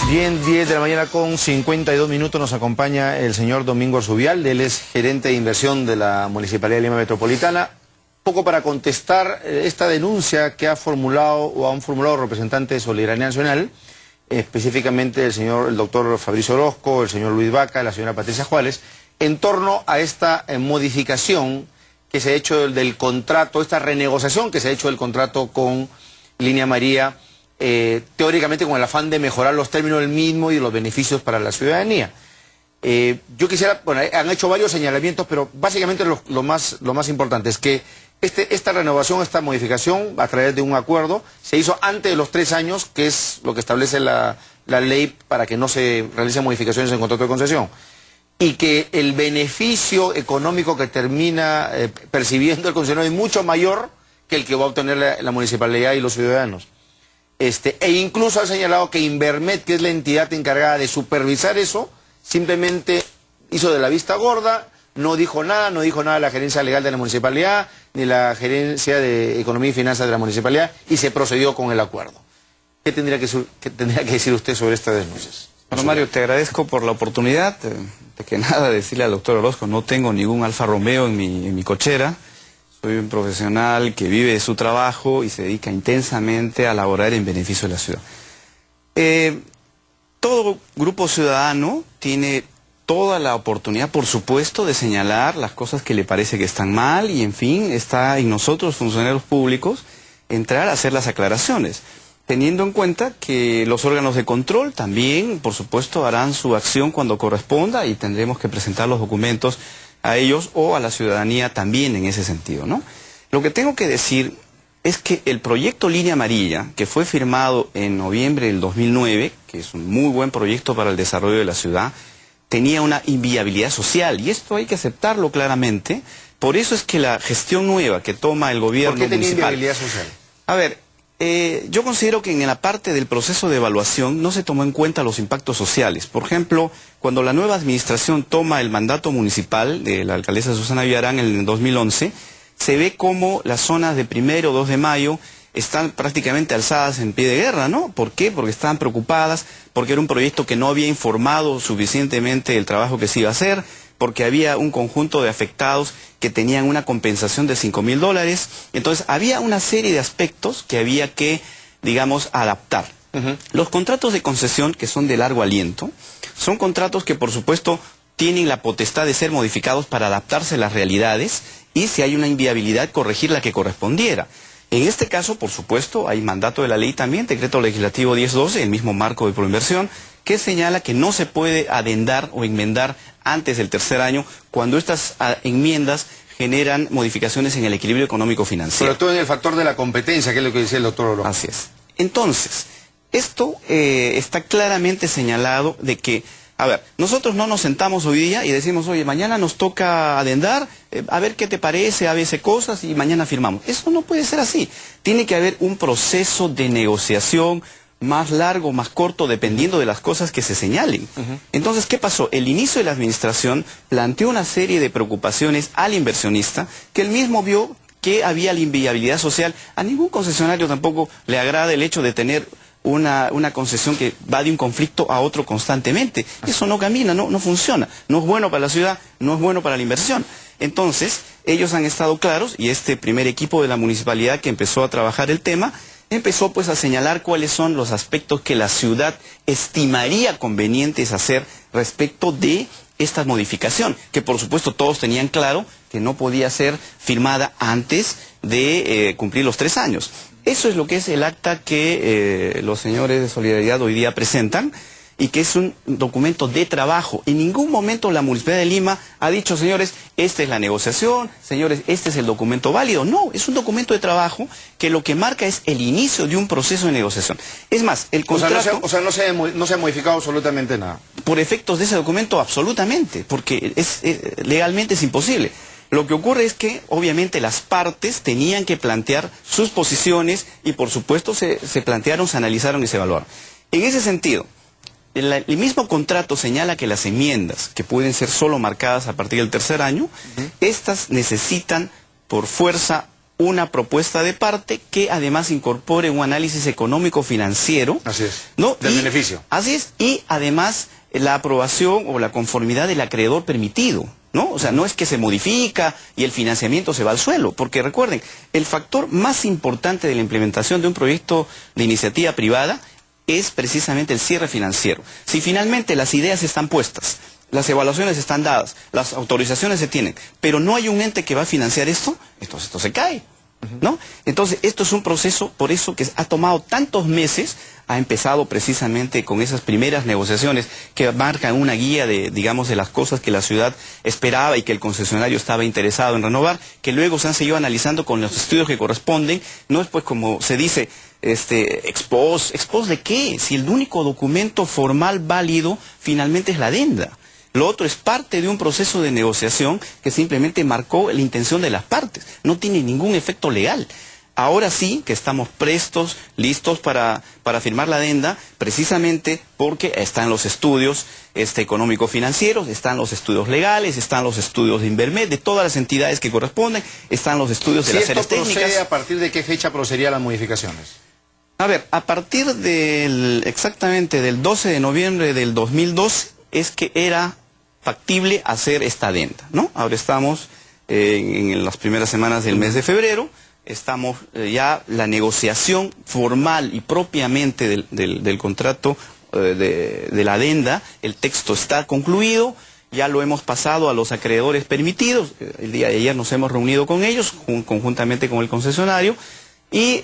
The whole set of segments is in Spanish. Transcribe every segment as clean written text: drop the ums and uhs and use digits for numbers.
Bien, 10 de la mañana con 52 minutos nos acompaña el señor Domingo Arzubial, él es gerente de inversión de la Municipalidad de Lima Metropolitana. Poco para contestar esta denuncia que ha formulado o han formulado representantes de Solidaridad Nacional, específicamente el doctor Fabricio Orozco, el señor Luis Vaca, la señora Patricia Juárez, en torno a esta modificación que se ha hecho del contrato, esta renegociación que se ha hecho del contrato con Línea Amarilla, teóricamente con el afán de mejorar los términos del mismo y los beneficios para la ciudadanía. Yo quisiera, bueno, han hecho varios señalamientos, pero básicamente lo más importante es que esta renovación, esta modificación, a través de un acuerdo, se hizo antes de los 3 años, que es lo que establece la ley para que no se realicen modificaciones en contrato de concesión. Y que el beneficio económico que termina percibiendo el concesionario es mucho mayor que el que va a obtener la municipalidad y los ciudadanos. E incluso ha señalado que Invermet, que es la entidad encargada de supervisar eso, simplemente hizo de la vista gorda, no dijo nada la gerencia legal de la municipalidad, ni la gerencia de Economía y Finanzas de la municipalidad, y se procedió con el acuerdo. ¿Qué tendría que decir usted sobre estas denuncias? Bueno, Mario, te agradezco por la oportunidad. De que nada, decirle al doctor Orozco, no tengo ningún Alfa Romeo en mi cochera. Soy un profesional que vive de su trabajo y se dedica intensamente a laborar en beneficio de la ciudad. Todo grupo ciudadano tiene toda la oportunidad, por supuesto, de señalar las cosas que le parece que están mal y, en fin, está en nosotros, funcionarios públicos, entrar a hacer las aclaraciones, teniendo en cuenta que los órganos de control también, por supuesto, harán su acción cuando corresponda y tendremos que presentar los documentos a ellos o a la ciudadanía también en ese sentido, ¿no? Lo que tengo que decir es que el proyecto Línea Amarilla, que fue firmado en noviembre del 2009, que es un muy buen proyecto para el desarrollo de la ciudad, tenía una inviabilidad social, y esto hay que aceptarlo claramente. Por eso es que la gestión nueva que toma el gobierno municipal... ¿Por qué tenía inviabilidad social? A ver, yo considero que en la parte del proceso de evaluación no se tomó en cuenta los impactos sociales. Por ejemplo, cuando la nueva administración toma el mandato municipal de la alcaldesa Susana Villarán en el 2011, se ve como las zonas de 1 o 2 de mayo están prácticamente alzadas en pie de guerra, ¿no? ¿Por qué? Porque estaban preocupadas, porque era un proyecto que no había informado suficientemente del trabajo que se iba a hacer, porque había un conjunto de afectados que tenían una compensación de $5.000. Entonces, había una serie de aspectos que había que, digamos, adaptar. Los contratos de concesión, que son de largo aliento, son contratos que, por supuesto, tienen la potestad de ser modificados para adaptarse a las realidades y, si hay una inviabilidad, corregir la que correspondiera. En este caso, por supuesto, hay mandato de la ley también, decreto legislativo 1012, el mismo marco de proinversión, que señala que no se puede adendar o enmendar antes del 3er año cuando estas enmiendas generan modificaciones en el equilibrio económico-financiero. Sobre todo en el factor de la competencia, que es lo que decía el doctor Orozco. Así es. Entonces, esto está claramente señalado de que, a ver, nosotros no nos sentamos hoy día y decimos, oye, mañana nos toca adendar, a ver qué te parece, a veces cosas, y mañana firmamos. Eso no puede ser así. Tiene que haber un proceso de negociación más largo, más corto, dependiendo de las cosas que se señalen. Entonces, ¿qué pasó? El inicio de la administración planteó una serie de preocupaciones al inversionista, que él mismo vio que había la inviabilidad social. A ningún concesionario tampoco le agrada el hecho de tener una concesión que va de un conflicto a otro constantemente. Eso no camina, no funciona. No es bueno para la ciudad, no es bueno para la inversión. Entonces, ellos han estado claros, y este primer equipo de la municipalidad que empezó a trabajar el tema, empezó pues a señalar cuáles son los aspectos que la ciudad estimaría convenientes hacer respecto de esta modificación, que por supuesto todos tenían claro que no podía ser firmada antes de cumplir los 3 años. Eso es lo que es el acta que los señores de Solidaridad hoy día presentan, y que es un documento de trabajo. En ningún momento la Municipalidad de Lima ha dicho, señores, esta es la negociación, señores, este es el documento válido. No, es un documento de trabajo que lo que marca es el inicio de un proceso de negociación. Es más, el contrato... no se ha modificado absolutamente nada. Por efectos de ese documento, absolutamente, porque legalmente es imposible. Lo que ocurre es que, obviamente, las partes tenían que plantear sus posiciones y, por supuesto, se plantearon, se analizaron y se evaluaron. En ese sentido, el mismo contrato señala que las enmiendas, que pueden ser solo marcadas a partir del 3er año, estas necesitan por fuerza una propuesta de parte que además incorpore un análisis económico-financiero. Así es, ¿no? del beneficio. Así es, y además la aprobación o la conformidad del acreedor permitido, ¿no? O sea, no es que se modifica y el financiamiento se va al suelo, porque recuerden, el factor más importante de la implementación de un proyecto de iniciativa privada es precisamente el cierre financiero. Si finalmente las ideas están puestas, las evaluaciones están dadas, las autorizaciones se tienen, pero no hay un ente que va a financiar esto, entonces esto se cae, ¿no? Entonces esto es un proceso, por eso que ha tomado tantos meses, ha empezado precisamente con esas primeras negociaciones que marcan una guía de, digamos, de las cosas que la ciudad esperaba y que el concesionario estaba interesado en renovar, que luego se han seguido analizando con los estudios que corresponden. No es pues como se dice, expos de qué, si el único documento formal válido finalmente es la adenda. Lo otro es parte de un proceso de negociación que simplemente marcó la intención de las partes. No tiene ningún efecto legal. Ahora sí que estamos prestos, listos para firmar la adenda, precisamente porque están los estudios económico-financieros, están los estudios legales, están los estudios de Invermed, de todas las entidades que corresponden, están los estudios de las áreas técnicas. Si esto procede, ¿a partir de qué fecha procederían las modificaciones? A ver, a partir exactamente del 12 de noviembre del 2012 es que era factible hacer esta adenda, ¿no? Ahora estamos en las primeras semanas del mes de febrero, estamos ya la negociación formal y propiamente del contrato de la adenda, el texto está concluido, ya lo hemos pasado a los acreedores permitidos, el día de ayer nos hemos reunido con ellos, conjuntamente con el concesionario, y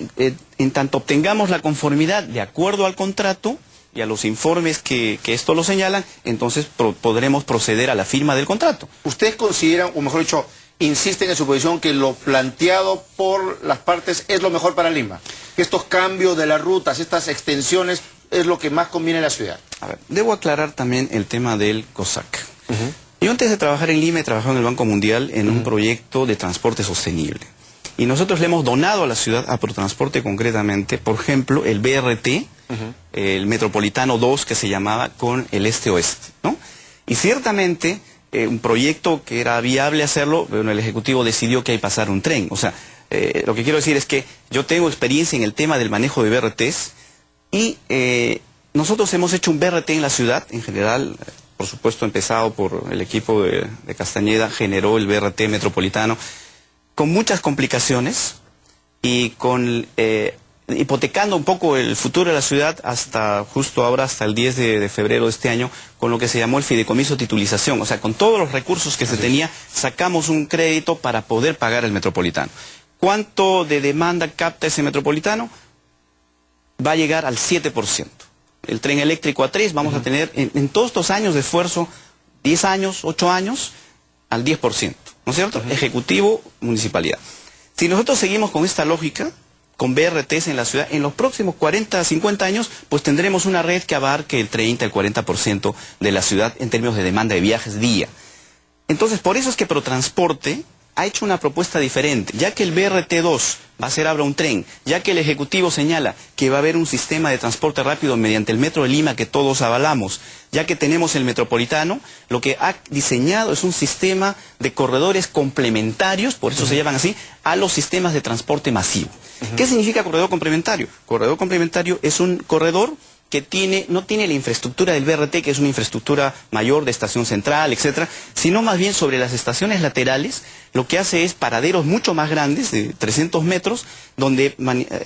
en tanto obtengamos la conformidad de acuerdo al contrato y a los informes que esto lo señalan, entonces podremos proceder a la firma del contrato. ¿Ustedes consideran, o mejor dicho, insisten en su posición que lo planteado por las partes es lo mejor para Lima? Que estos cambios de las rutas, estas extensiones, es lo que más conviene a la ciudad. A ver, debo aclarar también el tema del COSAC. Yo antes de trabajar en Lima he trabajado en el Banco Mundial en un proyecto de transporte sostenible. Y nosotros le hemos donado a la ciudad, a Protransporte concretamente, por ejemplo, el BRT, el Metropolitano 2 que se llamaba, con el este-oeste, ¿no? Y ciertamente un proyecto que era viable hacerlo, bueno, el Ejecutivo decidió que hay que pasar un tren. O sea, lo que quiero decir es que yo tengo experiencia en el tema del manejo de BRTs y nosotros hemos hecho un BRT en la ciudad, en general, por supuesto empezado por el equipo de Castañeda, generó el BRT metropolitano, con muchas complicaciones y con hipotecando un poco el futuro de la ciudad hasta justo ahora, hasta el 10 de febrero de este año, con lo que se llamó el fideicomiso titulización. O sea, con todos los recursos que se tenía, sacamos un crédito para poder pagar el metropolitano. ¿Cuánto de demanda capta ese metropolitano? Va a llegar al 7%. El tren eléctrico A3 vamos a tener en todos estos años de esfuerzo, 10 años, 8 años, al 10%. ¿No es cierto? Ejecutivo, municipalidad. Si nosotros seguimos con esta lógica, con BRTs en la ciudad, en los próximos 40, 50 años, pues tendremos una red que abarque el 30, el 40% de la ciudad en términos de demanda de viajes día. Entonces, por eso es que Protransporte ha hecho una propuesta diferente, ya que el BRT2 va a ser ahora un tren, ya que el Ejecutivo señala que va a haber un sistema de transporte rápido mediante el Metro de Lima que todos avalamos, ya que tenemos el metropolitano, lo que ha diseñado es un sistema de corredores complementarios, por eso se llaman así, a los sistemas de transporte masivo. ¿Qué significa corredor complementario? Corredor complementario es un corredor que no tiene la infraestructura del BRT, que es una infraestructura mayor de estación central, etcétera, sino más bien sobre las estaciones laterales, lo que hace es paraderos mucho más grandes, de 300 metros, donde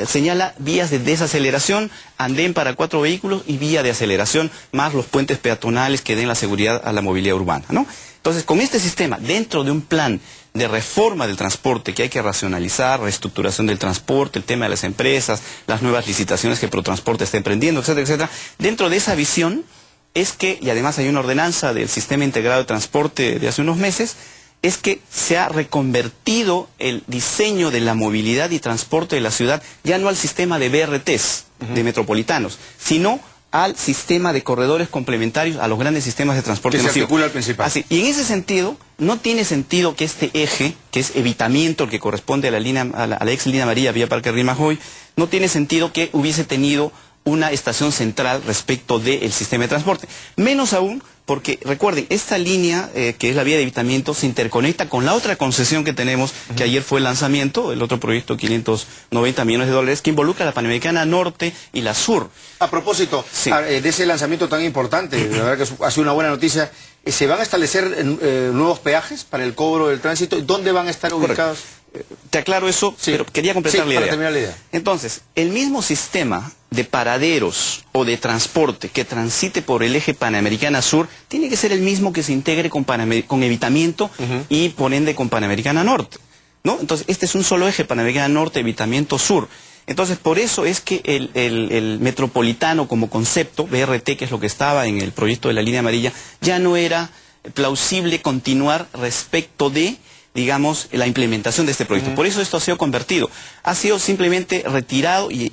señala vías de desaceleración, andén para 4 vehículos y vía de aceleración, más los puentes peatonales que den la seguridad a la movilidad urbana, ¿no? Entonces, con este sistema, dentro de un plan de reforma del transporte que hay que racionalizar, reestructuración del transporte, el tema de las empresas, las nuevas licitaciones que Protransporte está emprendiendo, etcétera, etcétera. Dentro de esa visión es que, y además hay una ordenanza del Sistema Integrado de Transporte de hace unos meses, es que se ha reconvertido el diseño de la movilidad y transporte de la ciudad, ya no al sistema de BRTs, de metropolitanos, sino al sistema de corredores complementarios a los grandes sistemas de transporte masivo. Que se articula al principal. Así, y en ese sentido, no tiene sentido que este eje, que es evitamiento, el que corresponde a la ex línea amarilla vía Parque Rimajoy, no tiene sentido que hubiese tenido una estación central respecto del sistema de transporte. Menos aún Porque recuerden, esta línea, que es la vía de evitamiento, se interconecta con la otra concesión que tenemos, que ayer fue el lanzamiento, el otro proyecto, 590 millones de dólares, que involucra a la Panamericana Norte y la Sur. A propósito, sí, de ese lanzamiento tan importante, la verdad que ha sido una buena noticia, ¿se van a establecer nuevos peajes para el cobro del tránsito? ¿Dónde van a estar ubicados? Te aclaro eso, sí, pero quería completar la idea. Para terminar la idea. Entonces, el mismo sistema de paraderos o de transporte que transite por el eje Panamericana Sur tiene que ser el mismo que se integre con evitamiento y por ende con Panamericana Norte, ¿no? Entonces, este es un solo eje, Panamericana Norte, evitamiento Sur. Entonces, por eso es que el metropolitano como concepto, BRT, que es lo que estaba en el proyecto de la línea amarilla, ya no era plausible continuar respecto de, digamos, la implementación de este proyecto. Por eso esto ha sido convertido. Ha sido simplemente retirado y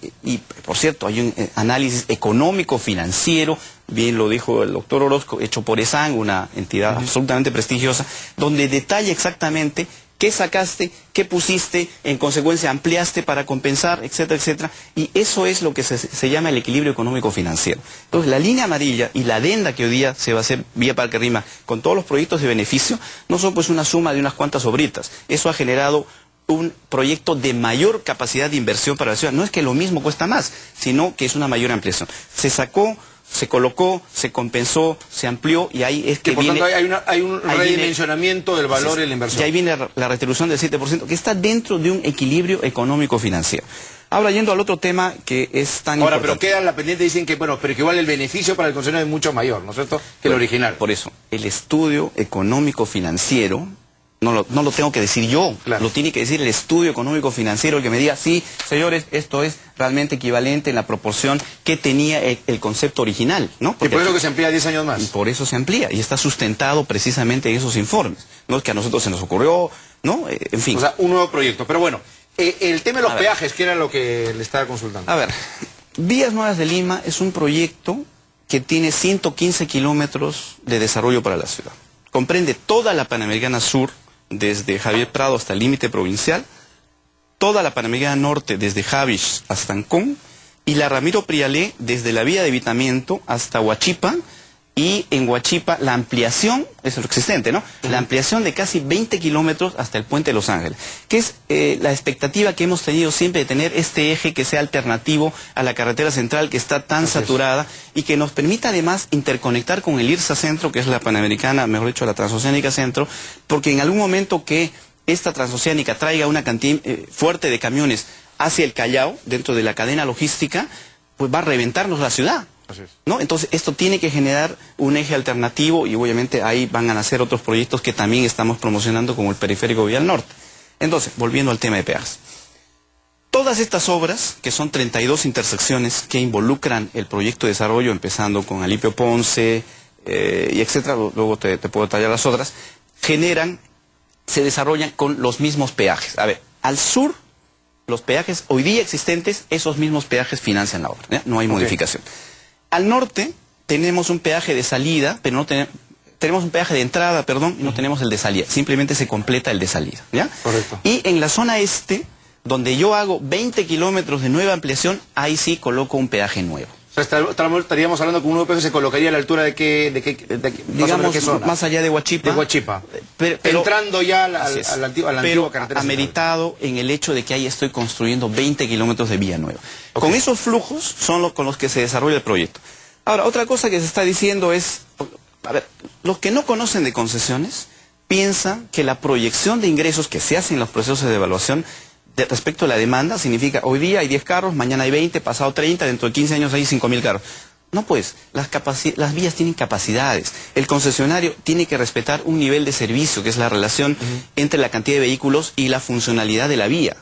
por cierto, hay un análisis económico, financiero, bien lo dijo el doctor Orozco, hecho por ESAN, una entidad absolutamente prestigiosa, donde detalla exactamente qué sacaste, qué pusiste, en consecuencia ampliaste para compensar, etcétera, etcétera. Y eso es lo que se llama el equilibrio económico-financiero. Entonces, la línea amarilla y la adenda que hoy día se va a hacer vía Parque Rima con todos los proyectos de beneficio, no son pues una suma de unas cuantas obritas. Eso ha generado un proyecto de mayor capacidad de inversión para la ciudad. No es que lo mismo cuesta más, sino que es una mayor ampliación. Se sacó, se colocó, se compensó, se amplió y ahí es que por viene... tanto hay un redimensionamiento del valor de la inversión. Y ahí viene la retribución del 7%, que está dentro de un equilibrio económico-financiero. Ahora, yendo al otro tema que es tan importante. Pero queda la pendiente, dicen que, bueno, pero que igual el beneficio para el concesionario es mucho mayor, ¿no es cierto?, que el original. Por eso, el estudio económico-financiero, no lo tengo que decir yo, lo tiene que decir el estudio económico-financiero, el que me diga, sí, señores, esto es realmente equivalente en la proporción que tenía el concepto original, ¿no? Porque, y por eso que se amplía 10 años más. Y por eso se amplía, y está sustentado precisamente en esos informes. No es que a nosotros se nos ocurrió, ¿no? En fin. O sea, un nuevo proyecto. Pero bueno, el tema de los peajes, que era lo que le estaba consultando. A ver, Vías Nuevas de Lima es un proyecto que tiene 115 kilómetros de desarrollo para la ciudad. Comprende toda la Panamericana Sur, desde Javier Prado hasta el límite provincial, toda la Panamericana Norte desde Javish hasta Ancón, y la Ramiro Prialé desde la vía de evitamiento hasta Huachipa, y en Huachipa la ampliación, eso es lo existente, ¿no? La ampliación de casi 20 kilómetros hasta el puente de Los Ángeles, que es la expectativa que hemos tenido siempre de tener este eje que sea alternativo a la carretera central que está tan saturada y que nos permita además interconectar con el IRSA Centro, que es la Panamericana, mejor dicho, la Transoceánica Centro, porque en algún momento que esta transoceánica traiga una cantidad fuerte de camiones hacia el Callao, dentro de la cadena logística, pues va a reventarnos la ciudad. ¿No? Entonces esto tiene que generar un eje alternativo y obviamente ahí van a nacer otros proyectos que también estamos promocionando como el Periférico Vial Norte. Entonces, volviendo al tema de peajes. Todas estas obras, que son 32 intersecciones que involucran el proyecto de desarrollo, empezando con Alipio Ponce, y etcétera, luego te puedo detallar las otras, se desarrollan con los mismos peajes. A ver, al sur, los peajes hoy día existentes, esos mismos peajes financian la obra, ¿ya? No hay modificación. Al norte tenemos un peaje de salida, pero no tenemos un peaje de entrada, perdón, y no tenemos el de salida. Simplemente se completa el de salida, ¿ya? Correcto. Y en la zona este, donde yo hago 20 kilómetros de nueva ampliación, ahí sí coloco un peaje nuevo. O sea, estaríamos hablando que un nuevo peaje se colocaría a la altura de digamos, ¿qué zona? Más allá de Huachipa. De Huachipa. Pero entrando ya a la antigua carretera. Ameritado en el hecho de que ahí estoy construyendo 20 kilómetros de vía nueva. Okay. Con esos flujos son con los que se desarrolla el proyecto. Ahora, otra cosa que se está diciendo es, a ver, los que no conocen de concesiones piensan que la proyección de ingresos que se hace en los procesos de evaluación respecto a la demanda significa hoy día hay 10 carros, mañana hay 20, pasado 30, dentro de 15 años hay 5.000 carros. No, pues, las vías tienen capacidades. El concesionario tiene que respetar un nivel de servicio, que es la relación entre la cantidad de vehículos y la funcionalidad de la vía.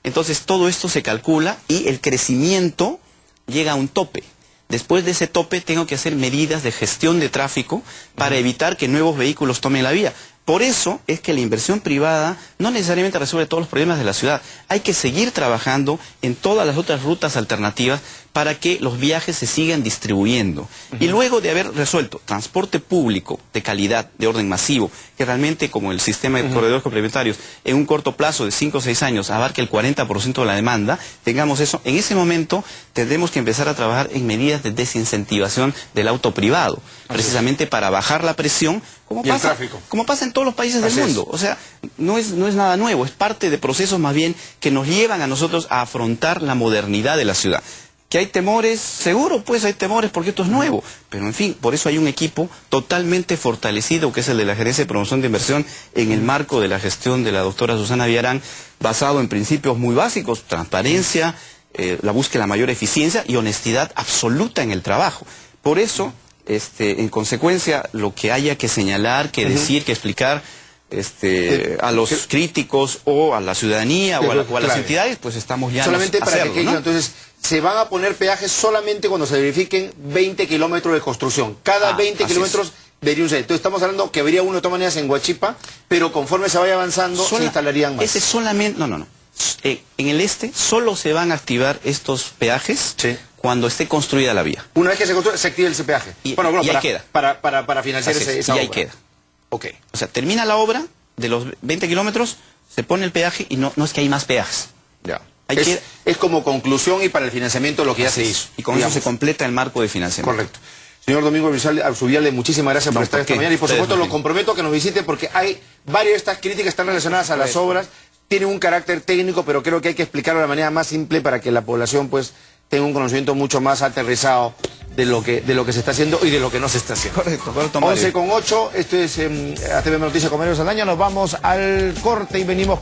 Entonces, todo esto se calcula y el crecimiento llega a un tope. Después de ese tope tengo que hacer medidas de gestión de tráfico para evitar que nuevos vehículos tomen la vía. Por eso es que la inversión privada no necesariamente resuelve todos los problemas de la ciudad. Hay que seguir trabajando en todas las otras rutas alternativas para que los viajes se sigan distribuyendo. Y luego de haber resuelto transporte público de calidad, de orden masivo, que realmente como el sistema de corredores complementarios en un corto plazo de 5 o 6 años abarque el 40% de la demanda, tengamos eso, en ese momento tendremos que empezar a trabajar en medidas de desincentivación del auto privado, precisamente para bajar la presión, como pasa en todos los países del mundo. O sea, no es nada nuevo, es parte de procesos más bien que nos llevan a nosotros a afrontar la modernidad de la ciudad. ¿Que hay temores? Seguro, pues hay temores porque esto es nuevo. Pero en fin, por eso hay un equipo totalmente fortalecido, que es el de la Gerencia de Promoción de Inversión, en el marco de la gestión de la doctora Susana Villarán, basado en principios muy básicos: transparencia, la búsqueda de la mayor eficiencia y honestidad absoluta en el trabajo. Por eso, en consecuencia, lo que haya que señalar, que decir, que explicar a los críticos o a la ciudadanía o a las entidades, pues estamos ya solamente para hacerlo, que ¿no? Entonces, se van a poner peajes solamente cuando se verifiquen 20 kilómetros de construcción. Cada 20 kilómetros debería ser. Entonces estamos hablando que habría uno de todas maneras en Huachipa, pero conforme se vaya avanzando se instalarían más. Ese solamente, no. En el este solo se van a activar estos peajes cuando esté construida la vía. Una vez que se construya, se activa el peaje. Y ahí queda. Para financiar esa obra. Y ahí queda. Ok. O sea, termina la obra de los 20 kilómetros, se pone el peaje y no es que hay más peajes. Ya. Es como conclusión y para el financiamiento lo que ya se hizo. Y con eso se completa el marco de financiamiento. Correcto. Señor Domingo Arzubiale, muchísimas gracias por estar esta mañana y por supuesto lo comprometo a que nos visite porque hay varias de estas críticas que están relacionadas a las obras, tienen un carácter técnico, pero creo que hay que explicarlo de la manera más simple para que la población pues tenga un conocimiento mucho más aterrizado de lo que se está haciendo y de lo que no se está haciendo. Correcto. 11:08, esto es ATV Noticias con Mario Saldaña, nos vamos al corte y venimos